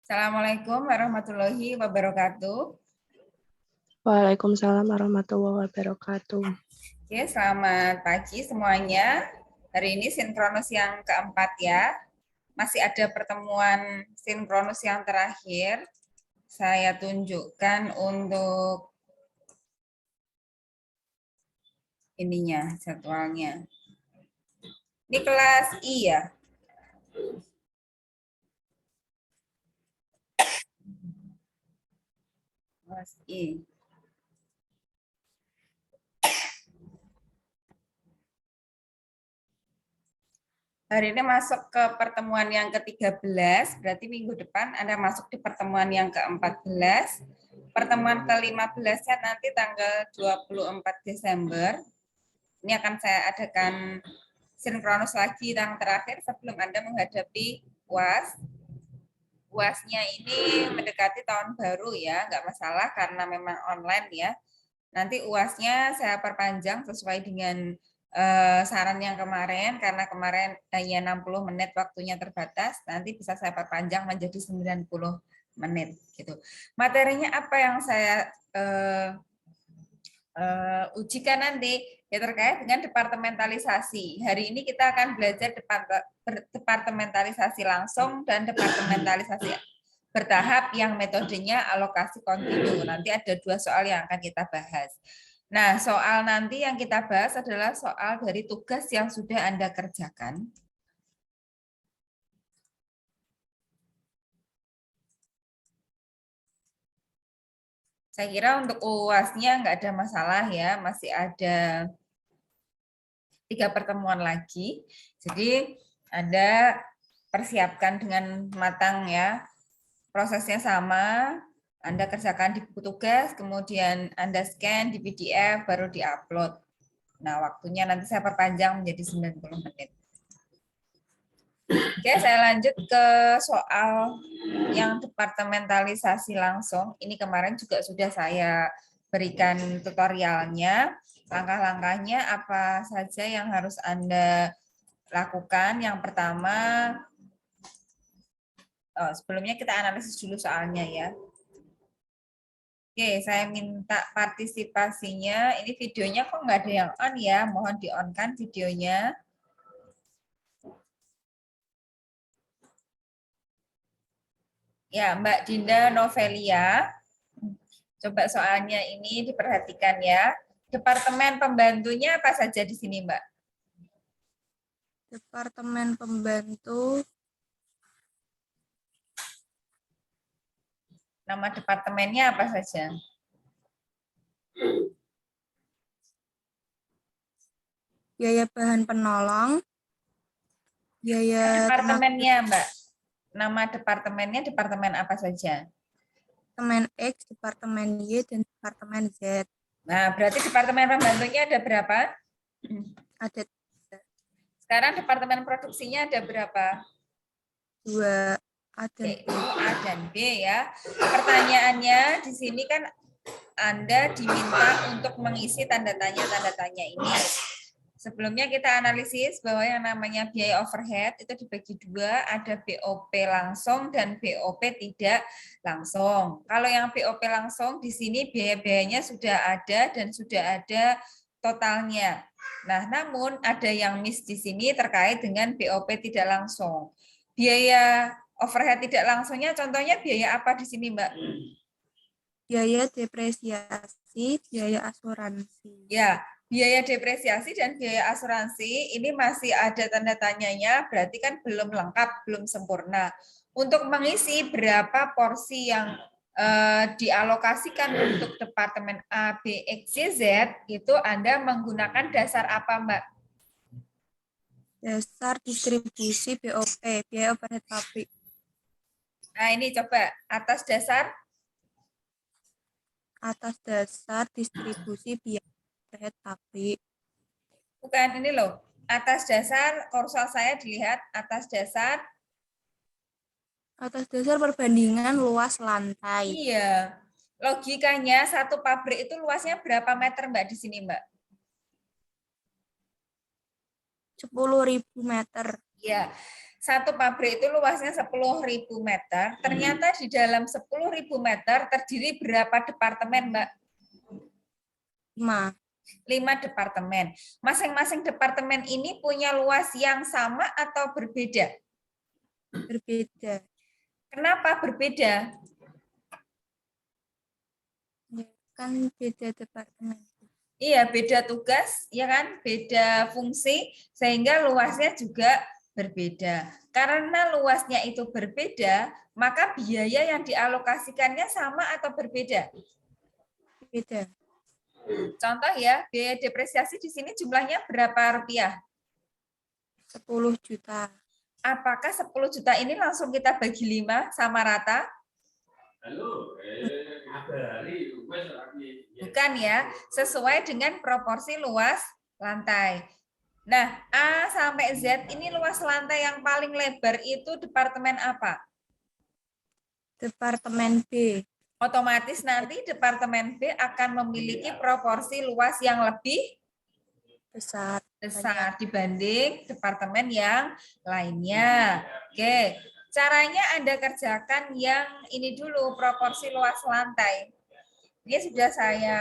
Assalamualaikum warahmatullahi wabarakatuh. Waalaikumsalam warahmatullahi wabarakatuh. Oke, selamat pagi semuanya. Hari ini sinkronus yang keempat ya. Masih ada pertemuan sinkronus yang terakhir. Saya tunjukkan untuk ininya, jadwalnya. Ini kelas I ya. Kelas I. Hari ini masuk ke pertemuan yang ke-13, berarti minggu depan Anda masuk di pertemuan yang ke-14. Pertemuan ke-15-nya nanti tanggal 24 Desember. Ini akan saya adakan sinkronus lagi yang terakhir sebelum Anda menghadapi UAS. UASnya ini mendekati tahun baru ya, nggak masalah karena memang online ya. Nanti UASnya saya perpanjang sesuai dengan saran yang kemarin, karena kemarin hanya 60 menit waktunya terbatas, nanti bisa saya perpanjang menjadi 90 menit. Gitu. Materinya apa yang saya ujikan nanti? Ya terkait dengan departementalisasi. Hari ini kita akan belajar departementalisasi langsung dan departementalisasi bertahap yang metodenya alokasi kontinu. Nanti ada 2 soal yang akan kita bahas. Nah, soal nanti yang kita bahas adalah soal dari tugas yang sudah Anda kerjakan. Saya kira untuk UASnya nggak ada masalah ya, masih ada 3 pertemuan lagi. Jadi Anda persiapkan dengan matang ya. Prosesnya sama, Anda kerjakan di buku tugas, kemudian Anda scan di PDF, baru di-upload. Nah, waktunya nanti saya perpanjang menjadi 90 menit. Oke, saya lanjut ke soal yang departementalisasi langsung. Ini kemarin juga sudah saya berikan tutorialnya. Langkah-langkahnya apa saja yang harus Anda lakukan. Yang pertama, sebelumnya kita analisis dulu soalnya ya. Oke, saya minta partisipasinya. Ini videonya kok nggak ada yang on ya? Mohon di-on-kan videonya. Ya, Mbak Dinda Novelia. Coba soalnya ini diperhatikan ya. Departemen pembantunya apa saja di sini, Mbak? Departemen pembantu, Nama departemennya apa saja? biaya bahan penolong, biaya tenaga Departemennya, Mbak. Nama departemennya departemen apa saja? departemen X, departemen Y, dan departemen Z. Nah, berarti departemen pembantunya ada berapa? Ada Sekarang departemen produksinya ada berapa? 2, A dan B. Yaitu A dan B ya. Pertanyaannya di sini kan Anda diminta untuk mengisi tanda tanya ini. Sebelumnya kita analisis bahwa yang namanya biaya overhead itu dibagi 2, ada BOP langsung dan BOP tidak langsung. Kalau yang BOP langsung di sini biaya-biayanya sudah ada dan sudah ada totalnya. Nah, namun ada yang miss di sini terkait dengan BOP tidak langsung. Biaya overhead tidak langsungnya contohnya biaya apa di sini, Mbak? Biaya depresiasi, biaya asuransi. Ya, biaya depresiasi dan biaya asuransi ini masih ada tanda tanyanya, berarti kan belum lengkap, belum sempurna. Untuk mengisi berapa porsi yang dialokasikan untuk departemen A, B, X, Y, Z, itu Anda menggunakan dasar apa, Mbak? Dasar distribusi BOP, biaya overhead pabrik. Nah, ini coba atas dasar distribusi biaya overhead pabrik. bukan ini loh. Atas dasar kursor saya dilihat atas dasar perbandingan luas lantai. iya. Logikanya satu pabrik itu luasnya berapa meter, Mbak, di sini, Mbak? 10.000 meter. Ya, Satu pabrik itu luasnya 10.000 meter, ternyata di dalam 10.000 meter terdiri berapa departemen, Mbak? 5. 5 departemen. Masing-masing departemen ini punya luas yang sama atau berbeda? Berbeda. Kenapa berbeda? Ya, kan beda departemen. Iya, beda tugas, ya kan? Beda fungsi, sehingga luasnya juga berbeda. Karena luasnya itu berbeda, maka biaya yang dialokasikannya sama atau berbeda? Beda. Contoh ya, biaya depresiasi di sini jumlahnya berapa rupiah? 10 juta. Apakah 10 juta ini langsung kita bagi 5 sama rata? Bukan ya, sesuai dengan proporsi luas lantai. Nah, A sampai Z ini luas lantai yang paling lebar itu departemen apa? Departemen B. Otomatis nanti departemen B akan memiliki proporsi luas yang lebih Besar. besar dibanding departemen yang lainnya. Oke, caranya Anda kerjakan yang ini dulu, proporsi luas lantai. Ini sudah saya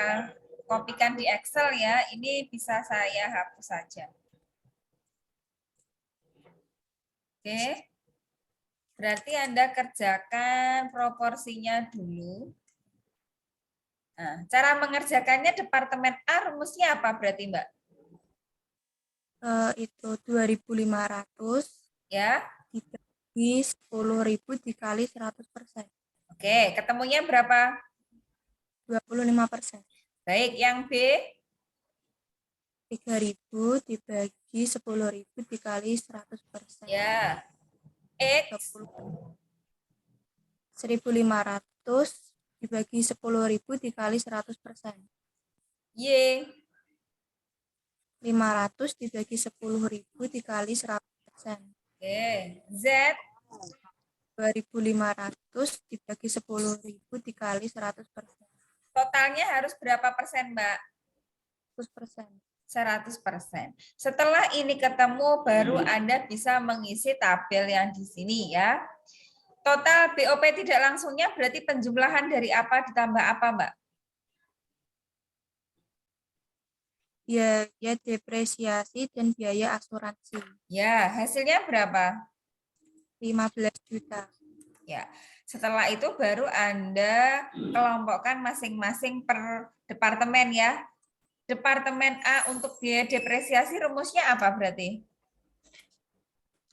kopikan di Excel ya, ini bisa saya hapus saja. Oke, berarti Anda kerjakan proporsinya dulu. Nah, cara mengerjakannya departemen A rumusnya apa berarti Mbak? Itu 2.500 Ya, dibagi 10.000 dikali 100%. oke, ketemunya berapa? 25%. Baik, yang B? 3.000 dibagi 10.000 dikali 100%. Ya, X? 1.500 dibagi 10.000 dikali 100%. Y? 500 dibagi 10.000 dikali 100%. Oke, Z? 2.500 dibagi 10.000 dikali 100%. Totalnya harus berapa persen Mbak? 100%. 100%. Setelah ini ketemu, baru Anda bisa mengisi tabel yang di sini ya. Total BOP tidak langsungnya berarti penjumlahan dari apa ditambah apa, Mbak? Biaya depresiasi dan biaya asuransi. Ya, hasilnya berapa? 15 juta. Ya, setelah itu baru Anda kelompokkan masing-masing per departemen ya. Departemen A untuk biaya depresiasi rumusnya apa berarti?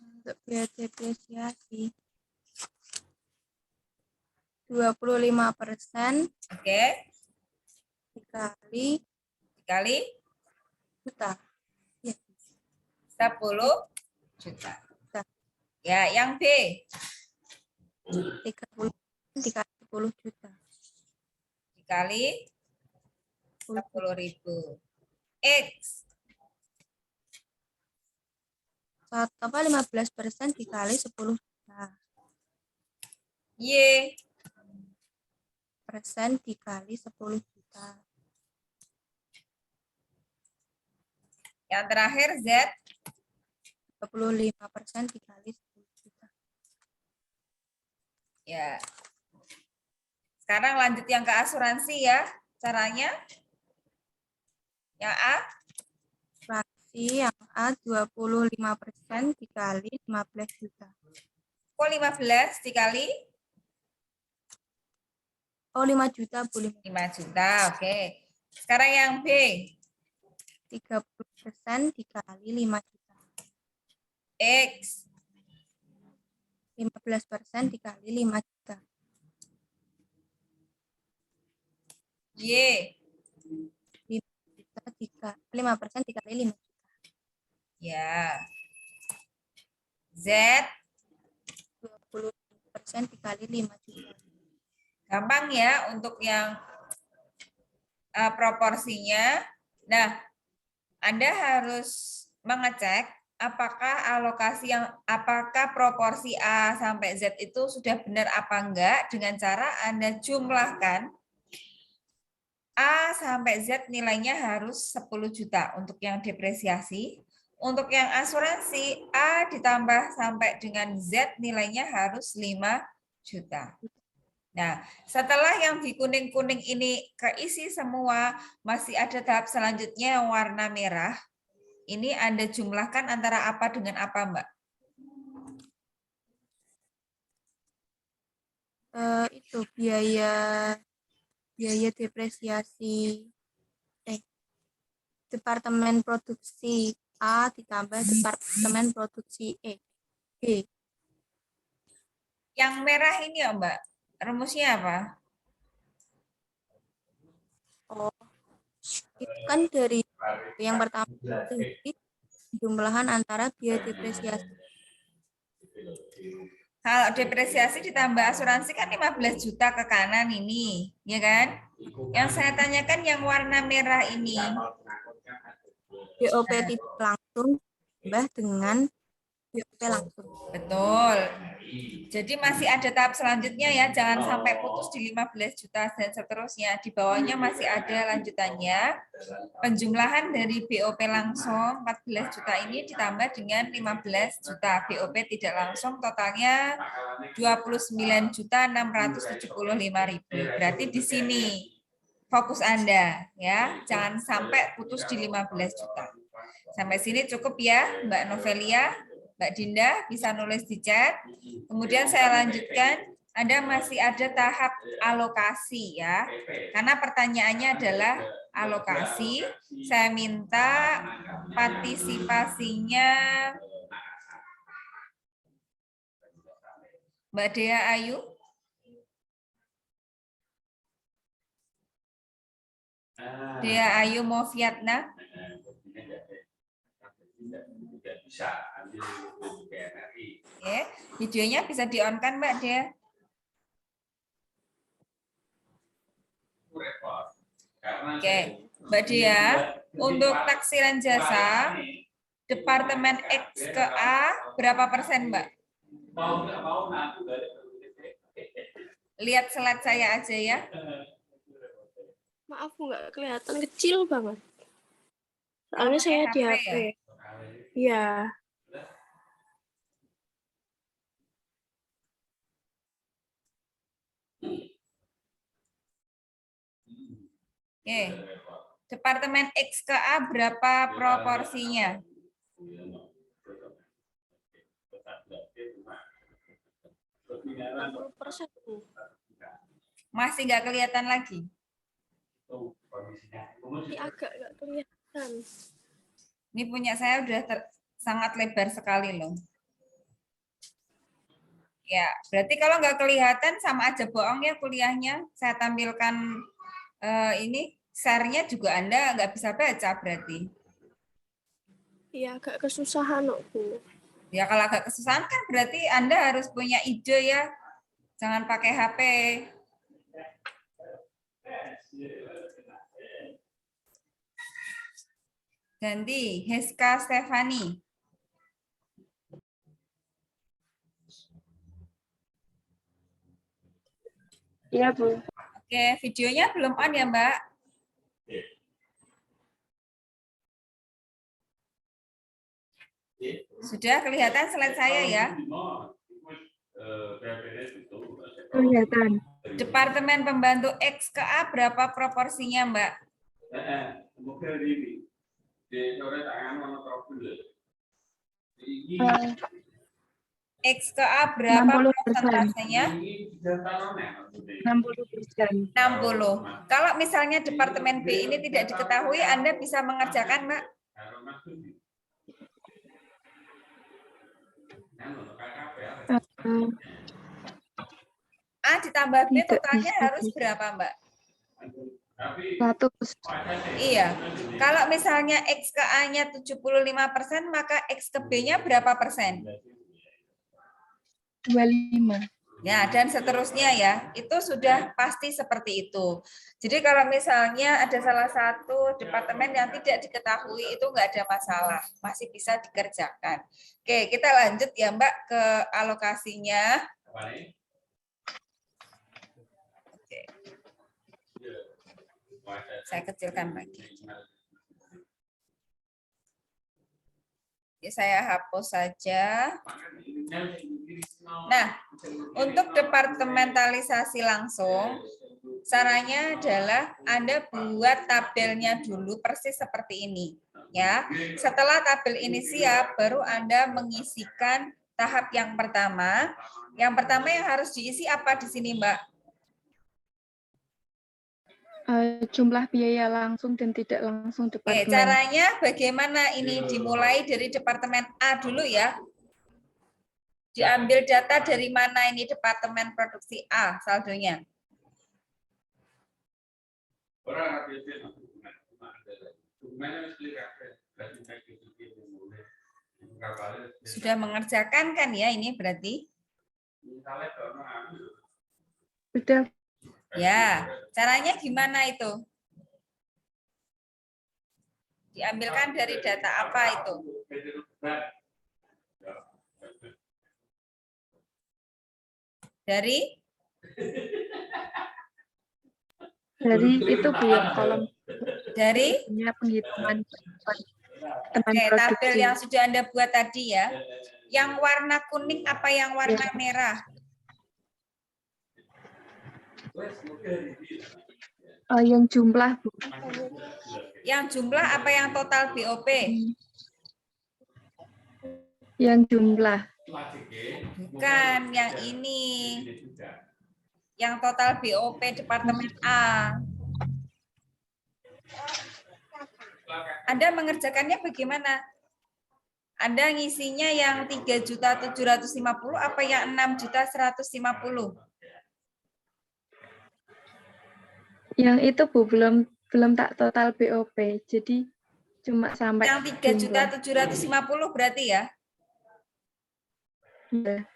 Untuk biaya depresiasi 25% Oke, dikali dikali juta. Ya, 10 juta. Ya, yang B. 30 dikali 10 juta. Dikali 10.000. X. 15% dikali 10 juta. Y. Persen dikali 10 juta. Yang terakhir Z. 25% dikali 10 juta. Ya. Sekarang lanjut yang ke asuransi ya. Caranya. Yang A. Fraksi yang A 25% dikali 15 juta. Kok 15 dikali? Oh, 5 juta, Bu. 5 juta, oke. Sekarang yang B. 30% dikali 5 juta. X. 15% dikali 5 juta. Y. 5 juta 5% dikali 5 juta. Ya. Z. 20% dikali 5 juta. Gampang ya untuk yang proporsinya. Nah, Anda harus mengecek apakah proporsi A sampai Z itu sudah benar apa enggak dengan cara Anda jumlahkan A sampai Z nilainya harus 10 juta untuk yang depresiasi. Untuk yang asuransi A ditambah sampai dengan Z nilainya harus 5 juta. Nah, setelah yang di kuning-kuning ini keisi semua, masih ada tahap selanjutnya yang warna merah. Ini Anda jumlahkan antara apa dengan apa, Mbak? Itu biaya depresiasi Departemen Produksi A ditambah Departemen Produksi B. Yang merah ini ya, Mbak. Rumusnya apa? Oh, itu kan dari yang pertama dari jumlahan antara biaya depresiasi. Kalau depresiasi ditambah asuransi kan 15 juta ke kanan ini, ya kan? Yang saya tanyakan yang warna merah ini. BOP tidak langsung ditambah dengan BOP langsung. Betul. Jadi masih ada tahap selanjutnya ya, jangan sampai putus di 15 juta dan seterusnya. Di bawahnya masih ada lanjutannya. Penjumlahan dari BOP langsung 14 juta ini ditambah dengan 15 juta BOP tidak langsung, totalnya 29.675.000. Berarti di sini fokus Anda ya, jangan sampai putus di 15 juta. Sampai sini cukup ya, Mbak Novelia. Mbak Dinda bisa nulis di chat. Kemudian saya lanjutkan, Anda masih ada tahap alokasi ya. Karena pertanyaannya adalah alokasi. Saya minta partisipasinya Mbak Dea Ayu. Dea Ayu mau Vietnam. Oke, videonya bisa di-on kan Mbak Dea? Oke, Mbak Dea, untuk taksiran jasa, Departemen X ke A, berapa persen Mbak? Lihat slide saya aja ya. Maaf, nggak kelihatan, kecil banget. Soalnya pakai saya di HP HP. ya? Iya. Oke. Departemen X ke A berapa proporsinya? %. Masih nggak kelihatan lagi? Ini agak nggak kelihatan. Ini punya saya udah sangat lebar sekali loh. Ya, berarti kalau nggak kelihatan sama aja bohong ya kuliahnya. Saya tampilkan ini share-nya juga Anda nggak bisa baca berarti. Iya, agak kesusahan Bu. Ya kalau agak kesusahan kan berarti Anda harus punya ide ya. Jangan pakai HP. Ganti Heska Stefani. Iya, Bu. Oke, videonya belum on ya, Mbak? Sudah kelihatan slide saya ya? Kelihatan. Departemen Pembantu X ke A berapa proporsinya, Mbak? X ke A berapa 60%. persentasenya? 60%. 60. Kalau misalnya Departemen B ini tidak diketahui, Anda bisa mengerjakan, Mbak? A ditambah B Tidak totalnya bisa. harus berapa, Mbak? 100. Iya. Kalau misalnya X ke A-nya 75%, maka X ke B-nya berapa persen? 25. Ya, dan seterusnya ya. Itu sudah pasti seperti itu. Jadi kalau misalnya ada salah satu departemen yang tidak diketahui, itu nggak ada masalah. Masih bisa dikerjakan. Oke, kita lanjut ya Mbak ke alokasinya. Oke. Saya kecilkan lagi. Ya, saya hapus saja. Nah, untuk departementalisasi langsung, caranya adalah Anda buat tabelnya dulu persis seperti ini. Ya, setelah tabel ini siap, baru Anda mengisikan tahap yang pertama. Yang pertama yang harus diisi apa di sini, Mbak? Jumlah biaya langsung dan tidak langsung Oke, departemen. caranya bagaimana ini dimulai dari departemen A dulu ya. Diambil data dari mana ini departemen produksi A saldonya? Sudah mengerjakan kan ya ini berarti? Sudah. Ya, caranya gimana itu? Diambilkan dari data apa itu? Dari itu Bu yang kolom dari penghitungan teman Oke, tabel produksi. yang sudah Anda buat tadi ya. Yang warna kuning apa yang warna merah? Yang jumlah Bu. Yang jumlah apa yang total BOP? Yang jumlah. Bukan, yang ini. Yang total BOP Departemen A. Anda mengerjakannya bagaimana? Anda ngisinya yang 3.750 apa yang 6.150? Yang itu Bu belum tak total BOP. Jadi cuma sampai Yang jumlah. 3.750 berarti ya? Ya.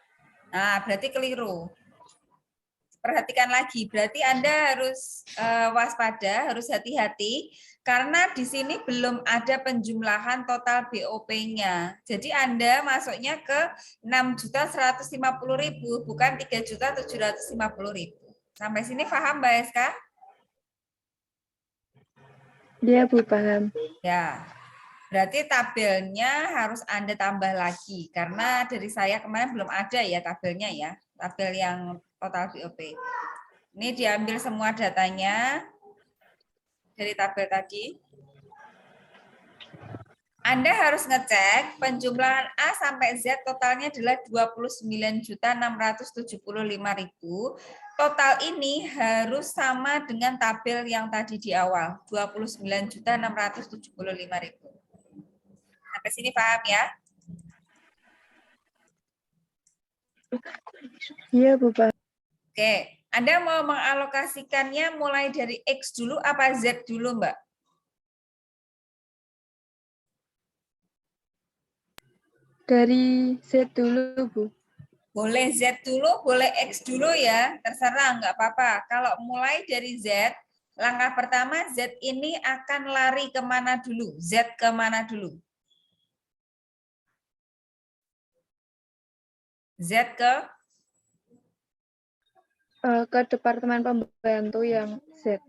Nah, berarti keliru. Perhatikan lagi, berarti Anda harus waspada, harus hati-hati, karena di sini belum ada penjumlahan total BOP-nya. Jadi Anda masuknya ke 6.150.000, bukan 3.750.000. Sampai sini paham, Mbak Eska? Dia Bu paham. Ya, berarti tabelnya harus Anda tambah lagi, karena dari saya kemarin belum ada ya tabelnya ya, tabel yang total BOP. Ini diambil semua datanya dari tabel tadi. Anda harus ngecek penjumlahan A sampai Z totalnya adalah 29.675.000. Total ini harus sama dengan tabel yang tadi di awal, 29.675.000. Sampai sini paham ya? Iya Bu paham. Oke, Anda mau mengalokasikannya mulai dari X dulu apa Z dulu, Mbak? Dari Z dulu Bu. Boleh Z dulu, boleh X dulu ya, terserah, nggak apa-apa. Kalau mulai dari Z, langkah pertama Z ini akan lari kemana dulu? Z kemana dulu? Z Ke departemen pembantu yang Z.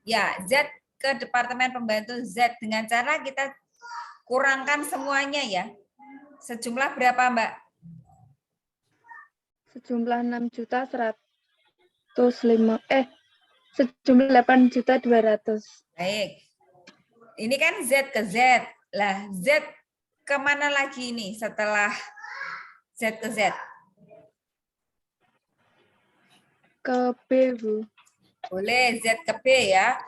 Ya, Z ke departemen pembantu Z dengan cara kita kurangkan semuanya ya. Sejumlah berapa, Mbak? Sejumlah 6.105 sejumlah 8.200. Baik. Ini kan Z ke Z. Lah, Z kemana lagi ini setelah Z ke Z? Ke B Bu. Boleh Z ke B ya.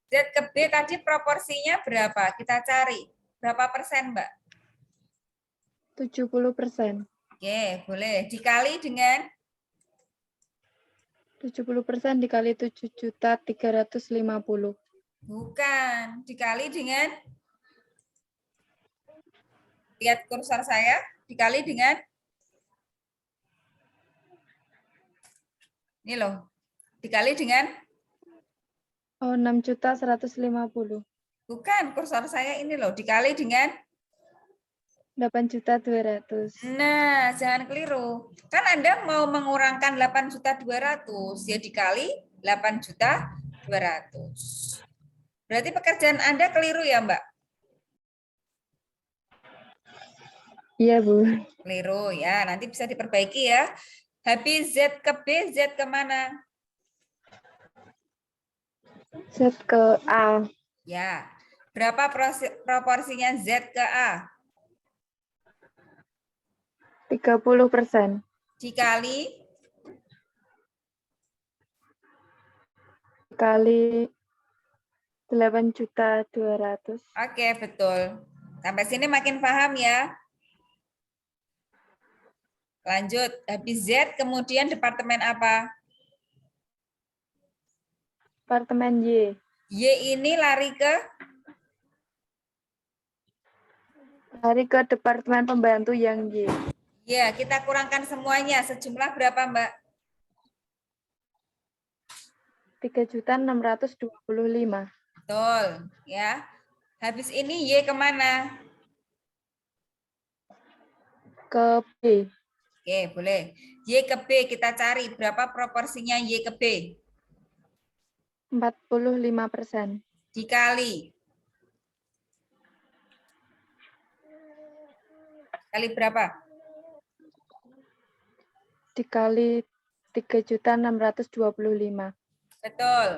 Z ke B tadi proporsinya berapa? Kita cari. Berapa persen, Mbak? 70%. Oke, boleh. Dikali dengan 70% dikali 7.350. bukan, dikali dengan lihat kursor saya, dikali dengan ini loh. Dikali dengan 6.150. bukan, kursor saya ini loh, dikali dengan 8.200. nah, jangan keliru. Kan Anda mau mengurangkan 8.200.000, ya dikali 8.200.000. Berarti pekerjaan Anda keliru ya, Mbak? Iya, Bu. Keliru ya, nanti bisa diperbaiki ya. Habis Z ke B, Z kemana? Z ke A. Ya, berapa proporsinya Z ke A? 30%. Dikali Kali 8.200.000. Oke, betul. Sampai sini makin paham ya. Lanjut, habis Z, kemudian departemen apa? Departemen Y. Y ini lari ke? Lari ke departemen pembantu yang Y. Ya, kita kurangkan semuanya. Sejumlah berapa, Mbak? 3.625.000. Betul, ya. Habis ini Y kemana? Ke B. Oke, boleh. Y ke B, kita cari berapa proporsinya Y ke B? 45%. Dikali. Kali berapa? Dikali 3.625.000. Betul.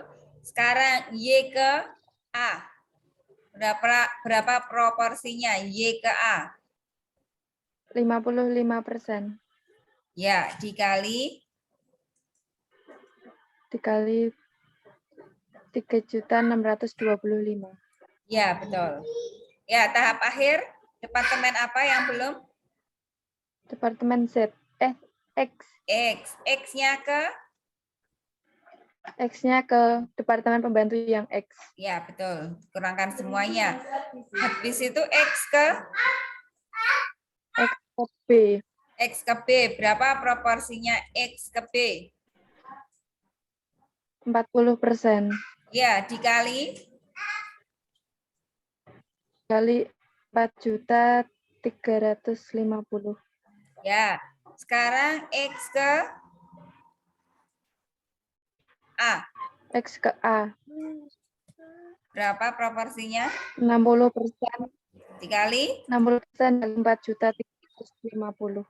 Sekarang Y ke A. Berapa proporsinya Y ke A? 55%. Ya, dikali Dikali 3.625.000. ya, betul. Ya, tahap akhir departemen apa yang belum? Departemen Z. X. X. X-nya ke? X-nya ke departemen pembantu yang X. Ya, betul. Kurangkan semuanya. Habis itu X ke? X ke B. X ke B. Berapa proporsinya X ke B? 40%. Ya, dikali? Kali 4.350.000. Ya. Sekarang X ke A. X ke A. Berapa proporsinya? 60%. Dikali? 60% dari 4.350.000.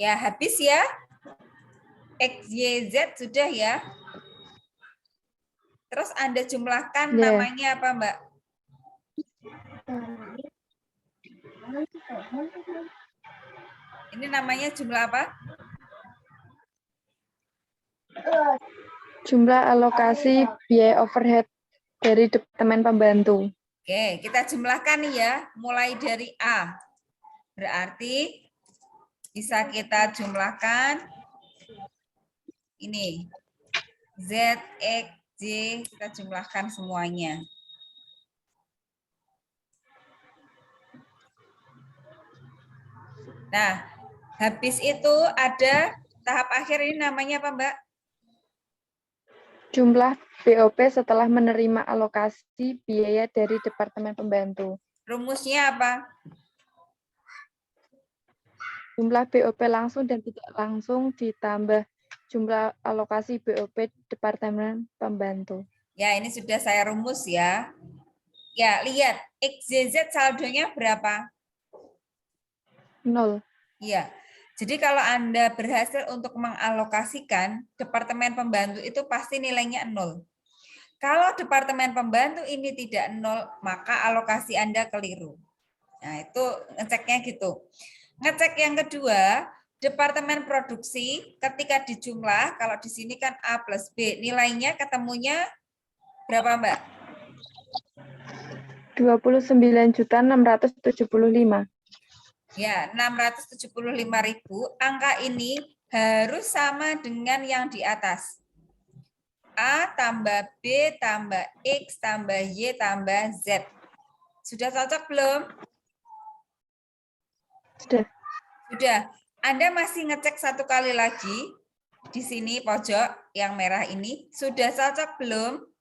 Ya, habis ya. X, Y, Z sudah ya. Terus Anda jumlahkan Ya. namanya apa, Mbak? Ini namanya jumlah apa? Jumlah alokasi biaya overhead dari departemen pembantu. Oke, kita jumlahkan nih ya. Mulai dari A. Berarti bisa kita jumlahkan ini. Z, X, Y, kita jumlahkan semuanya. Nah, habis itu ada tahap akhir ini namanya apa, Mbak? Jumlah BOP setelah menerima alokasi biaya dari departemen pembantu. Rumusnya apa? Jumlah BOP langsung dan tidak langsung ditambah jumlah alokasi BOP departemen pembantu. Ya, ini sudah saya rumus ya. Ya, lihat. X, Y, Z saldonya berapa? 0. Iya. Jadi kalau Anda berhasil untuk mengalokasikan, departemen pembantu itu pasti nilainya 0. Kalau departemen pembantu ini tidak 0, maka alokasi Anda keliru. Nah, itu ngeceknya gitu. Ngecek yang kedua, departemen produksi ketika dijumlah, kalau di sini kan A plus B, nilainya ketemunya berapa, Mbak? 29.675. Ya, 675.000. Angka ini harus sama dengan yang di atas. A tambah B tambah X tambah Y tambah Z. Sudah cocok belum? Sudah. Sudah. Anda masih ngecek satu kali lagi. Di sini pojok yang merah ini. Sudah cocok belum?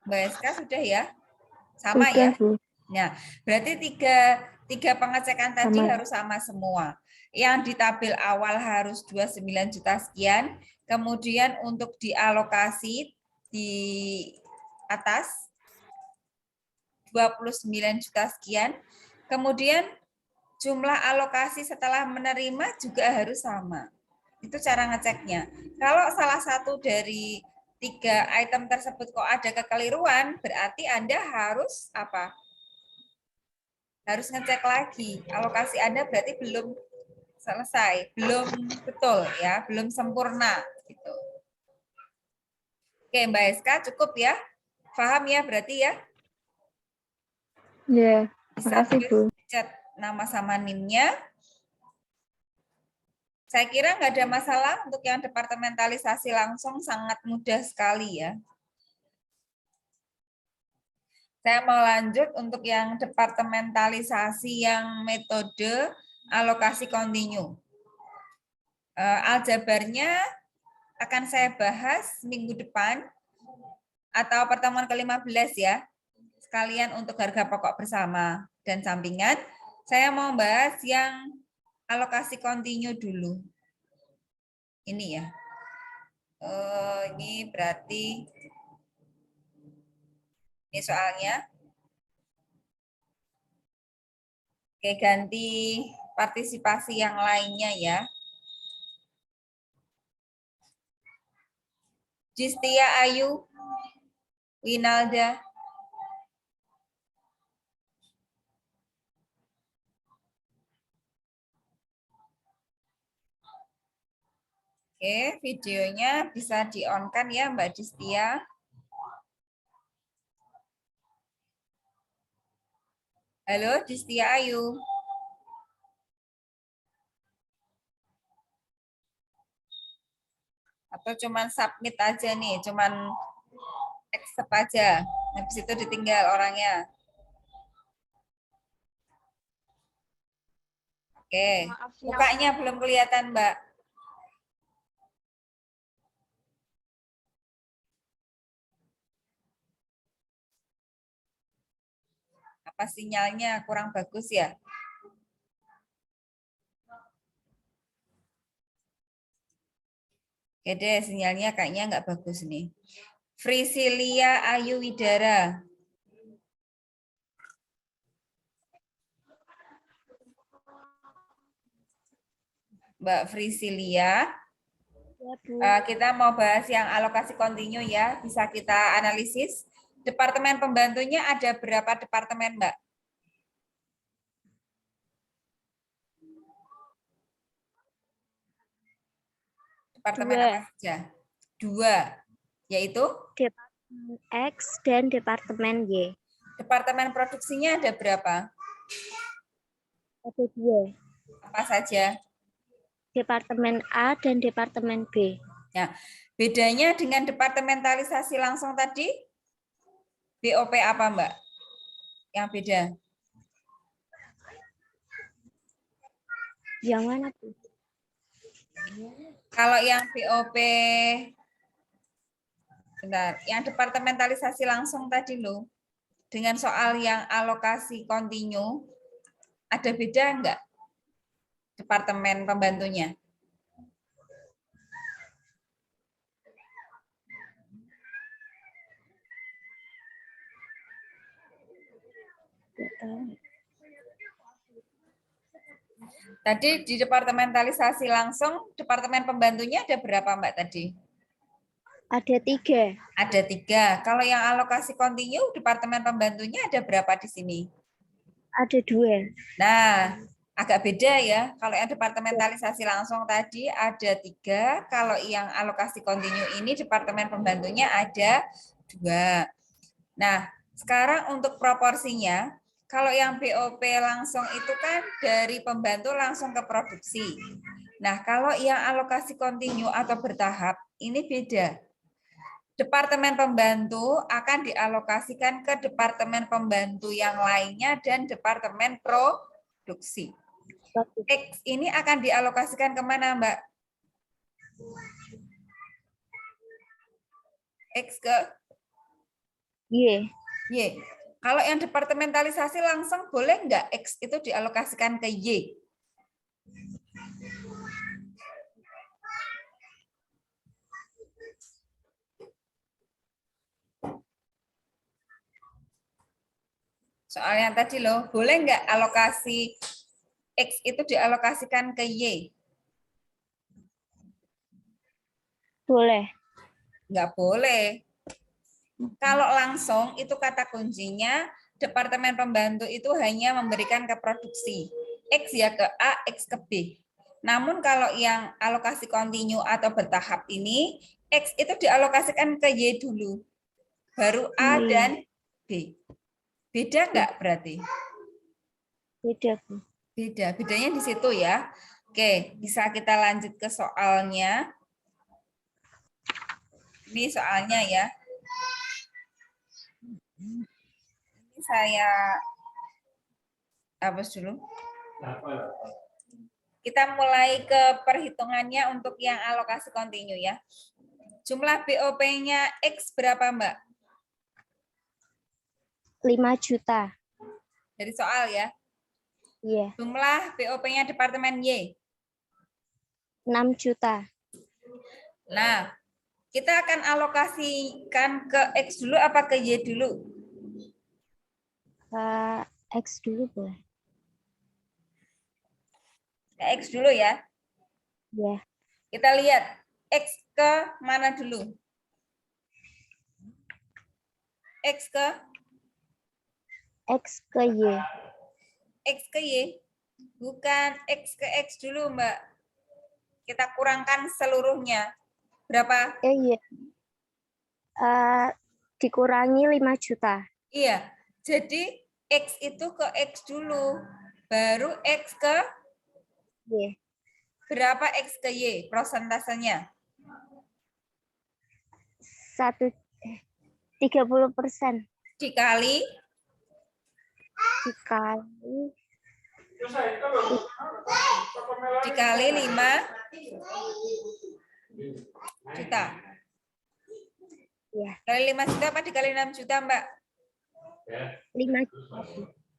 Mbak Eska sudah ya? Sama Sudah, ya? Bu. Nah, berarti tiga pengecekan tadi Sama. harus sama semua. Yang di tabel awal harus 29 juta sekian. Kemudian untuk dialokasi di atas 29 juta sekian. Kemudian jumlah alokasi setelah menerima juga harus sama. Itu cara ngeceknya. Kalau salah satu dari 3 item tersebut kok ada kekeliruan, berarti Anda harus apa? Harus ngecek lagi. Alokasi Anda berarti belum selesai, belum betul ya, belum sempurna gitu. Oke, Mbak Eska cukup ya? Paham ya berarti ya? Ya, Bisa makasih Bu. tulis chat nama sama NIM-nya. Saya kira nggak ada masalah untuk yang departementalisasi langsung, sangat mudah sekali ya. Saya mau lanjut untuk yang departementalisasi yang metode alokasi kontinu. Aljabarnya akan saya bahas minggu depan atau pertemuan ke-15 ya. Sekalian untuk harga pokok bersama dan sampingan. Saya mau bahas yang alokasi kontinu dulu. Ini ya. Ini berarti ini soalnya. Oke, ganti partisipasi yang lainnya ya. Justia Ayu, Winalda. Oke, videonya bisa di-on-kan ya Mbak Justia. Halo, Justia Ayu. Atau cuman submit aja nih, cuman accept aja. Habis itu ditinggal orangnya. Oke, mukanya belum kelihatan, Mbak. Apa sinyalnya kurang bagus ya? Oke deh, sinyalnya kayaknya nggak bagus nih. Frisilia Ayu Widara. Mbak Frisilia. Ya, Bu. Kita mau bahas yang alokasi kontinu ya, bisa kita analisis. Departemen pembantunya ada berapa departemen, Mbak? Departemen 2. apa saja? 2, yaitu Departemen X dan Departemen Y. departemen produksinya ada berapa? Ada 2. Apa saja? Departemen A dan Departemen B. Ya, bedanya dengan departementalisasi langsung tadi, BOP apa, Mbak? Yang beda? Yang mana, Bu? Kalau yang BOP, bentar, yang departementalisasi langsung tadi loh, dengan soal yang alokasi kontinu, ada beda enggak departemen pembantunya? Tadi di departementalisasi langsung, departemen pembantunya ada berapa, Mbak, tadi? Ada 3. Ada 3. Kalau yang alokasi kontinu, departemen pembantunya ada berapa di sini? Ada 2. Nah, agak beda ya. Kalau yang departementalisasi langsung tadi ada 3. Kalau yang alokasi kontinu ini, departemen pembantunya ada 2. Nah, sekarang untuk proporsinya, kalau yang BOP langsung itu kan dari pembantu langsung ke produksi. Nah, kalau yang alokasi kontinu atau bertahap, ini beda. Departemen pembantu akan dialokasikan ke departemen pembantu yang lainnya dan departemen produksi. X ini akan dialokasikan kemana, Mbak? X ke Y. Y. Kalau yang departementalisasi langsung boleh nggak X itu dialokasikan ke Y? Soal yang tadi loh, boleh nggak alokasi X itu dialokasikan ke Y? Boleh. Nggak boleh. Kalau langsung, itu kata kuncinya, Departemen Pembantu itu hanya memberikan ke produksi. X ya ke A, X ke B. Namun kalau yang alokasi kontinu atau bertahap ini, X itu dialokasikan ke Y dulu. Baru A dan B. Beda nggak berarti? Beda, Bu. Beda. Bedanya di situ ya. Oke, bisa kita lanjut ke soalnya. Ini soalnya ya. Ini saya hapus dulu. Kita mulai ke perhitungannya untuk yang alokasi kontinu ya. Jumlah BOP-nya X berapa, Mbak? 5 juta. Dari soal ya. Iya. Jumlah BOP-nya Departemen Y. 6 juta. Nah, kita akan alokasikan ke X dulu apa ke Y dulu? X dulu boleh. Ke X dulu ya. Ya. Kita lihat X ke mana dulu? X ke Y. X ke Y. Bukan X ke X dulu, Mbak. Kita kurangkan seluruhnya. Berapa? Iya. Dikurangi 5 juta. Iya. Jadi X itu ke X dulu. Baru X ke Y. berapa X ke Y prosentasenya? 30%. Dikali dikali 5 juta. Ya. Kali 5 juta apa dikali 6 juta, Mbak? 5 juta.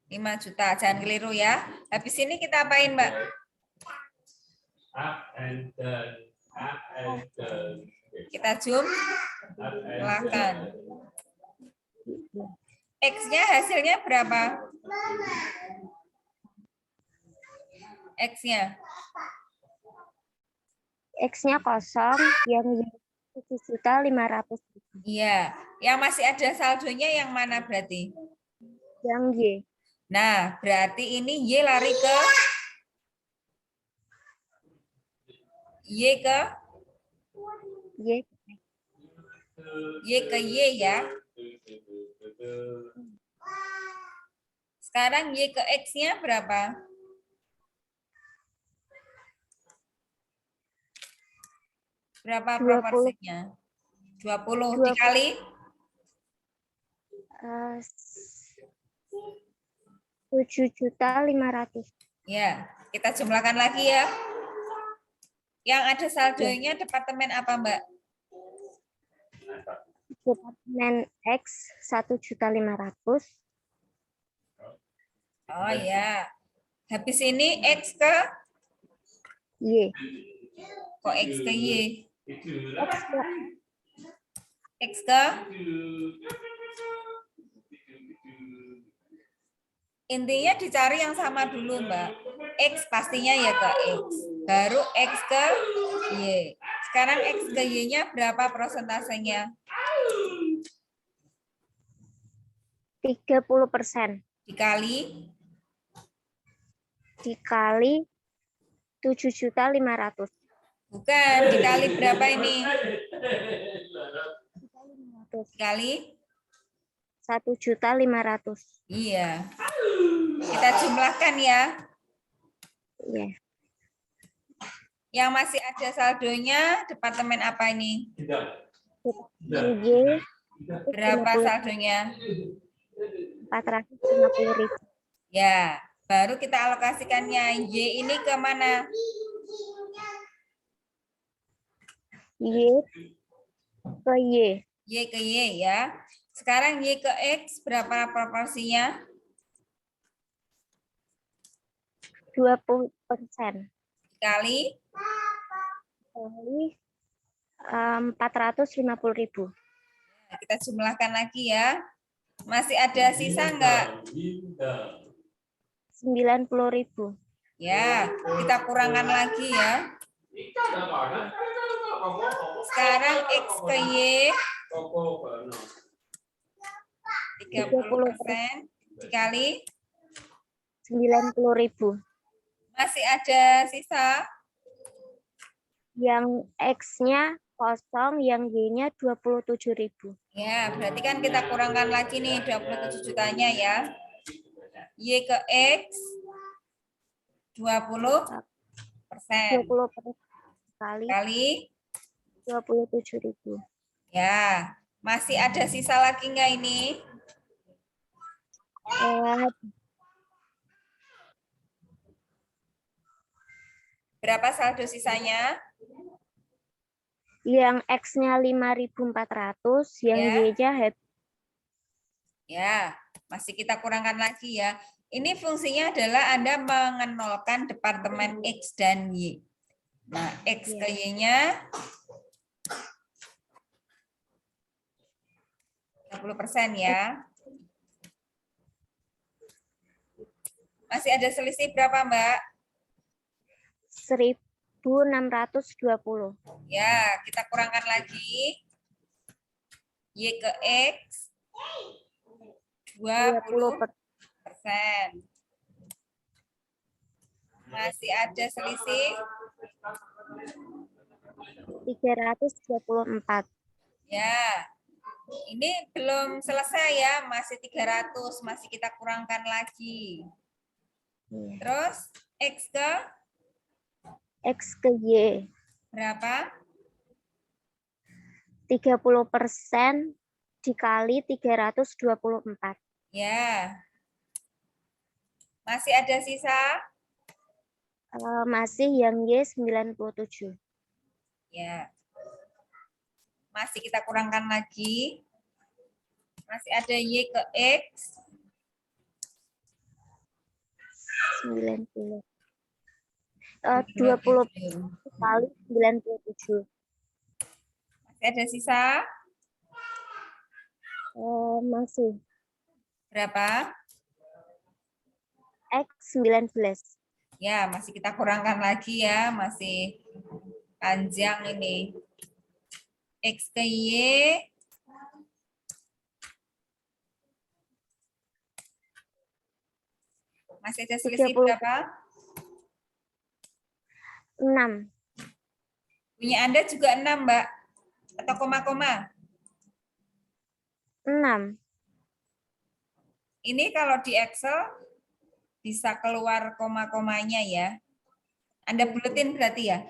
5 juta. Jangan keliru ya. Habis ini kita apain, Mbak? Kita zoom. Silahkan. X-nya hasilnya berapa? X-nya. X-nya kosong, yang 7.500.000. Iya. Yang masih ada saldonya yang mana berarti? Yang Y. Nah, berarti ini Y lari ke Y ke Y. Y ke Y ya. Sekarang Y ke X-nya berapa? Berapa 20. proporsinya? 20 dikali 7.500.000. ya. Kita jumlahkan lagi ya. Yang ada saldonya departemen apa, Mbak? Departemen X 1.500.000. Oh ya. Habis ini X ke Y. kok X ke Y? X ke X ke intinya dicari yang sama dulu, Mbak. X pastinya ya ke X. Baru X ke Y. Sekarang X ke Y-nya berapa prosentasenya? 30%. Dikali Dikali 7.500.000. bukan, dikali berapa ini? Dikali 1.500.000. iya. Kita jumlahkan ya. Iya. Yang masih ada saldonya departemen apa ini? Departemen Y Berapa saldonya? 450.000. Ya, baru kita alokasikannya. Y ini ke mana? Y ke Y. Y ke Y ya. Sekarang Y ke X berapa proporsinya? 20%. Dikali Kali 450.000. kita jumlahkan lagi ya. Masih ada sisa enggak? 90.000. Ya, kita kurangkan lagi ya. Sekarang X ke Y 30% dikali 90.000. masih ada sisa. Yang X-nya kosong, yang Y-nya 27.000. Ya, berarti kan kita kurangkan lagi nih 27 jutanya ya. Y ke X 20% 20% kali kali 27.000. ya. Masih ada sisa lagi nggak ini? Berapa saldo sisanya? Yang X-nya 5.400, yang Ya. Y-nya Ya, masih kita kurangkan lagi ya. Ini fungsinya adalah Anda mengenolkan departemen X dan Y. Nah, X ke Y-nya 30% ya. Masih ada selisih berapa, Mbak? 1.620. Ya, kita kurangkan lagi. Y ke X 20%. Masih ada selisih 324. ya. Ini belum selesai ya, masih 300, masih kita kurangkan lagi. Terus X X ke Y berapa? 30% dikali 324. Ya. Masih ada sisa? Masih yang Y 97. Ya. Masih kita kurangkan lagi. Masih ada Y ke X 90. 20 20. kali 97. Masih ada sisa? Masih Berapa? X 19. Ya, masih kita kurangkan lagi ya. Masih panjang ini. X ke Y. Masih ada selisih 30. berapa? 6. Punya Anda juga 6, Mbak? Atau koma-koma? 6. Ini kalau di Excel bisa keluar koma-komanya ya. Anda buletin berarti ya?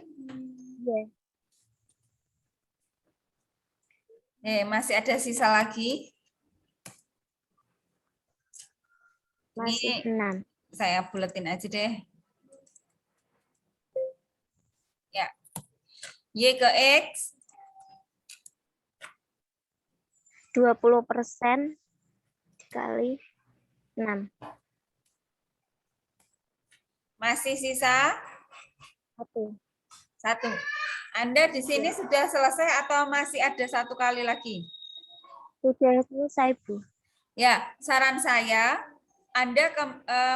Masih ada sisa lagi. Masih Ini 6. saya buletin aja deh. Ya. Y ke X 20% dikali 6. masih sisa 1. 1. Anda di sini sudah selesai atau masih ada satu kali lagi? Sudah selesai, Bu. Ya, saran saya Anda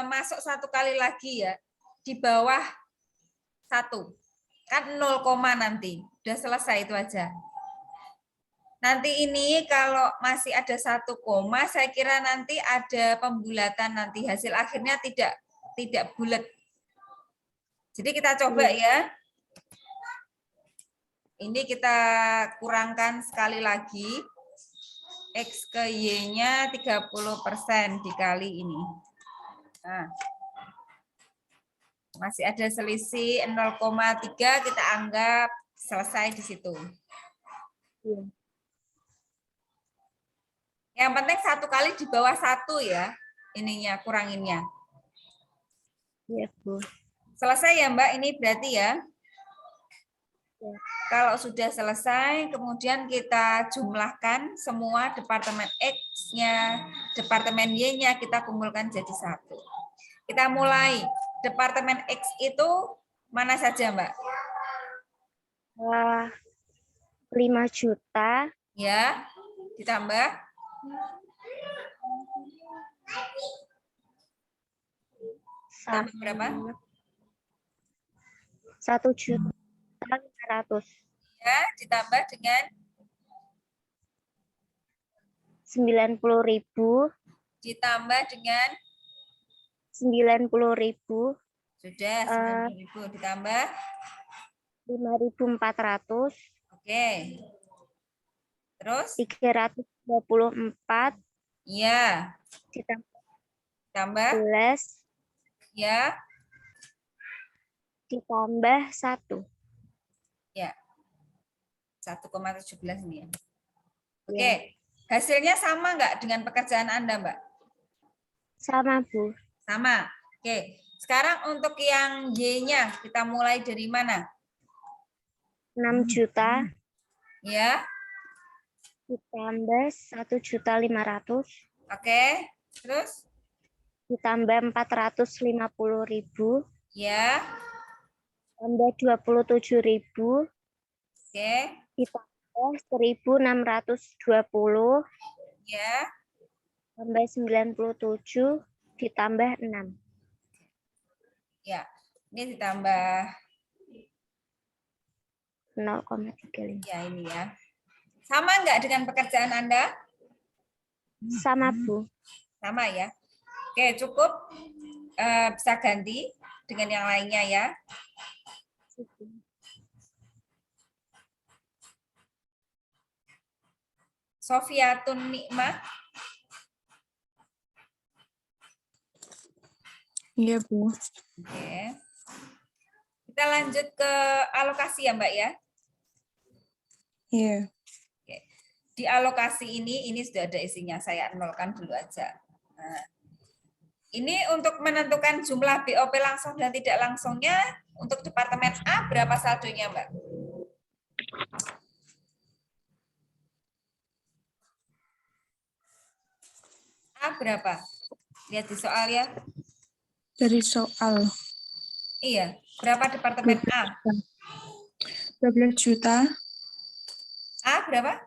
masuk satu kali lagi ya di bawah 1. Kan 0, nanti. Udah selesai itu aja. Nanti ini kalau masih ada 1, saya kira nanti ada pembulatan nanti hasil akhirnya tidak bulat. Jadi kita coba ya. Ini kita kurangkan sekali lagi. X ke Y-nya 30% dikali ini. Nah, masih ada selisih 0,3, kita anggap selesai di situ. Yang penting satu kali di bawah 1 ya, ininya kuranginnya. Iya, Bu. Selesai ya Mbak, ini berarti ya. Kalau sudah selesai, kemudian kita jumlahkan semua departemen X-nya, departemen Y-nya, kita kumpulkan jadi 1. Kita mulai. Departemen X itu mana saja Mbak? 5 juta. Ya, ditambah Tambah berapa? 1.500.000. Ya, ditambah dengan 90.000. ditambah dengan 90.000. sudah 90.000 ditambah 5.400. oke. Terus 324 ya ditambah tambah 11 ya ditambah 1. ya 1,17 ini ya. Oke, Ya. hasilnya sama nggak dengan pekerjaan Anda, Mbak? Sama, Bu. Sama. Oke, sekarang untuk yang Y-nya kita mulai dari mana? 6 juta Ya, ditambah 1.500.000 oke. Terus ditambah 450.000 ya, tambah 27.000 oke. ditambah 1.620 Ya, tambah 97 ditambah 6. ya. Ini ditambah 0,35. ya ini ya. Sama nggak dengan pekerjaan Anda? Sama, Bu. Sama ya. Oke, cukup bisa ganti dengan yang lainnya ya. Sofiatun Nikmah. Iya, Bu. Oke. Kita lanjut ke alokasi ya, Mbak ya. Iya. Oke. Di alokasi ini sudah ada isinya. Saya nolkan dulu aja. Nah, ini untuk menentukan jumlah BOP langsung dan tidak langsungnya untuk Departemen A berapa saldonya, Mbak? A berapa? Lihat di soal ya. Dari soal Iya, berapa Departemen A? 12 juta, A berapa?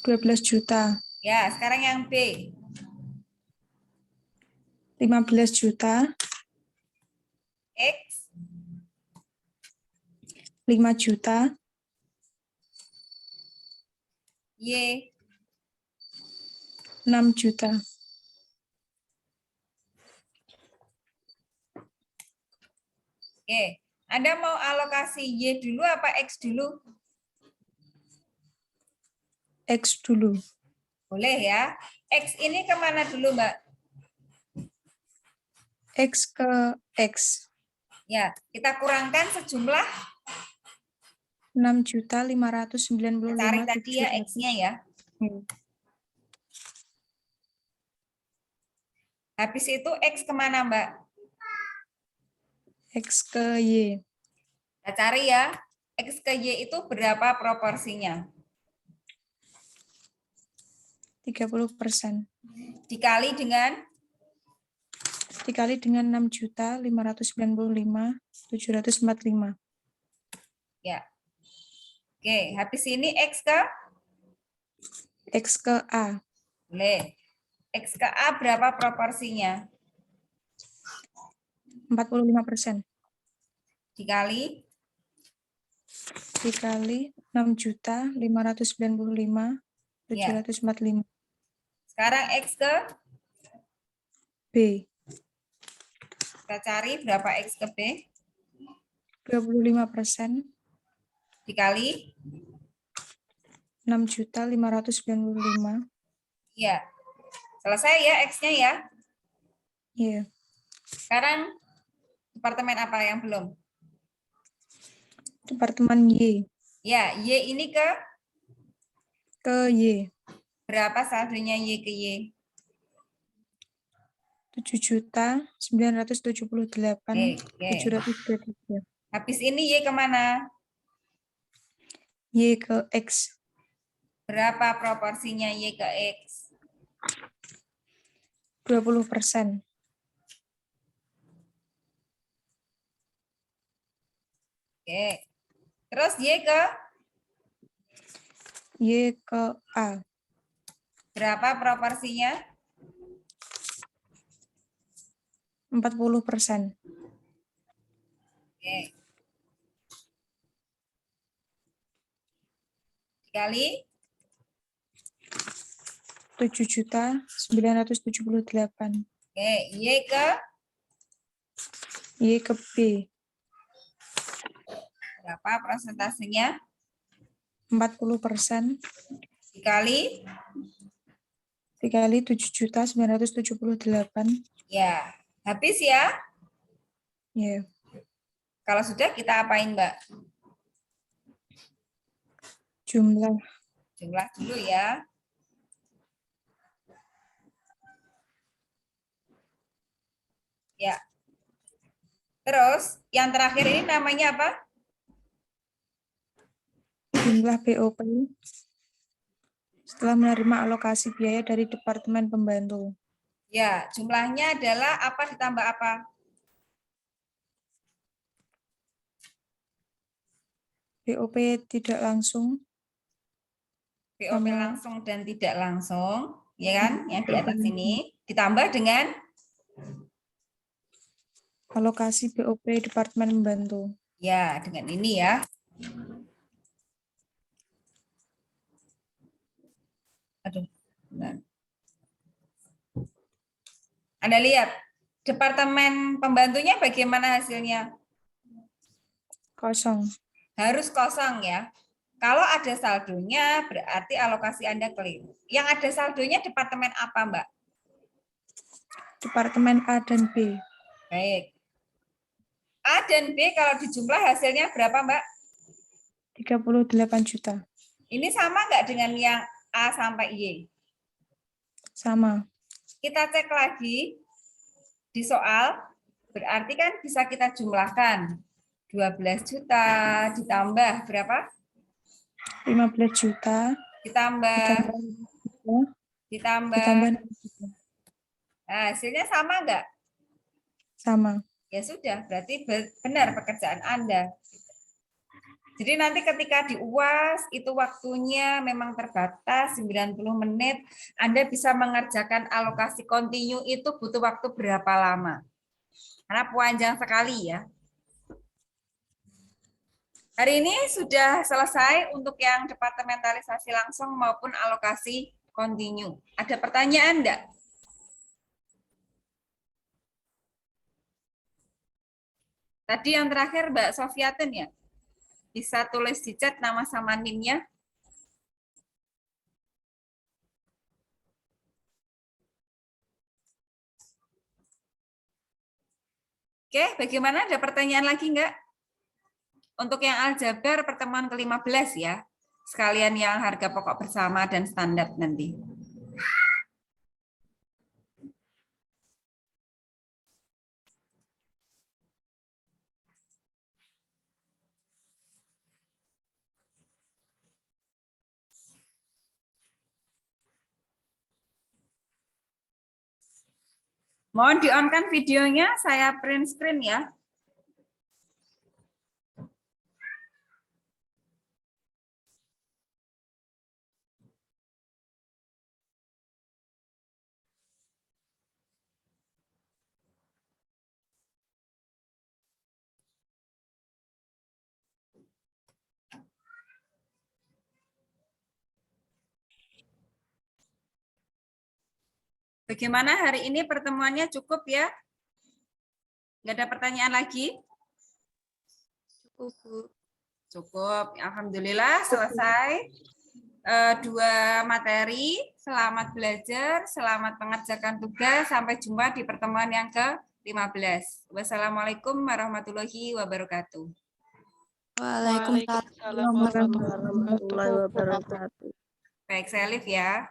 12 juta, Ya, sekarang yang B. 15 juta, X, 5 juta, Y, 6 juta. Oke. Anda mau alokasi Y dulu apa X dulu? X dulu. Boleh ya. X ini kemana dulu, Mbak? X ke X. Ya, kita kurangkan sejumlah. 6.595.700. Cari tadi ya X-nya ya. Habis itu X kemana, Mbak? X ke Y. Kita cari ya. X ke Y itu berapa proporsinya? 30%. Dikali dengan? Dikali dengan 6.595.745. Ya. Oke, habis ini X ke? X ke A. Boleh. X ke A berapa proporsinya? 45%. Dikali? Dikali 6.595.745. Sekarang X ke? B. Kita cari berapa X ke B? 25%. Dikali? 6.595. Ya. Selesai ya X-nya ya. Iya. Sekarang departemen apa yang belum? Departemen Y. Ya, Y ini ke? Ke Y. Berapa saldonya Y ke Y? 7.978.723. Habis ini Y kemana? Y ke X. Berapa proporsinya Y ke X? 20%. Oke. Terus Y ke? Y ke A. Berapa proporsinya? 40%. Oke. Dikali 7.978. oke, Y ke Y ke B berapa persentasenya? 40%. Dikali, Dikali 7.978. ya, habis ya. Ya. Kalau sudah kita apain, Mbak? Jumlah Jumlah dulu ya. Ya. Terus, yang terakhir ini namanya apa? BOP setelah menerima alokasi biaya dari Departemen Pembantu. Ya, jumlahnya adalah apa ditambah apa? BOP tidak langsung BOP sama langsung dan tidak langsung, ya kan? Yang di atas ini ditambah dengan alokasi BOP Departemen Pembantu. ya, dengan ini ya. Aduh. Benar. Anda lihat Departemen Pembantunya bagaimana hasilnya? Kosong. Harus kosong ya. Kalau ada saldonya berarti alokasi Anda keliru. Yang ada saldonya departemen apa, Mbak? Departemen A dan B. Baik. A dan B kalau dijumlah hasilnya berapa, Mbak? 38 juta. Ini sama nggak dengan yang A sampai Y? Sama. Kita cek lagi di soal, berarti kan bisa kita jumlahkan. 12 juta ditambah berapa? 15 juta. Ditambah Ditambah Nah, hasilnya sama nggak? sama. Ya sudah, berarti benar pekerjaan Anda. Jadi nanti ketika di UAS itu waktunya memang terbatas 90 menit, Anda bisa mengerjakan alokasi kontinu itu butuh waktu berapa lama? Karena panjang sekali ya. Hari ini sudah selesai untuk yang departementalisasi langsung maupun alokasi kontinu. Ada pertanyaan enggak? Tadi yang terakhir Mbak Sofiatin ya? Bisa tulis di chat nama sama NIM-nya. Oke, bagaimana? Ada pertanyaan lagi enggak? Untuk yang aljabar pertemuan ke-15 ya. Sekalian yang harga pokok bersama dan standar nanti. Mohon di-on-kan videonya, saya print screen ya. Bagaimana hari ini pertemuannya cukup ya? Nggak ada pertanyaan lagi? Cukup. Alhamdulillah selesai. 2 materi. Selamat belajar, selamat mengerjakan tugas. Sampai jumpa di pertemuan yang ke-15. Wassalamualaikum warahmatullahi wabarakatuh. Waalaikumsalam warahmatullahi wabarakatuh. Baik, saya live ya.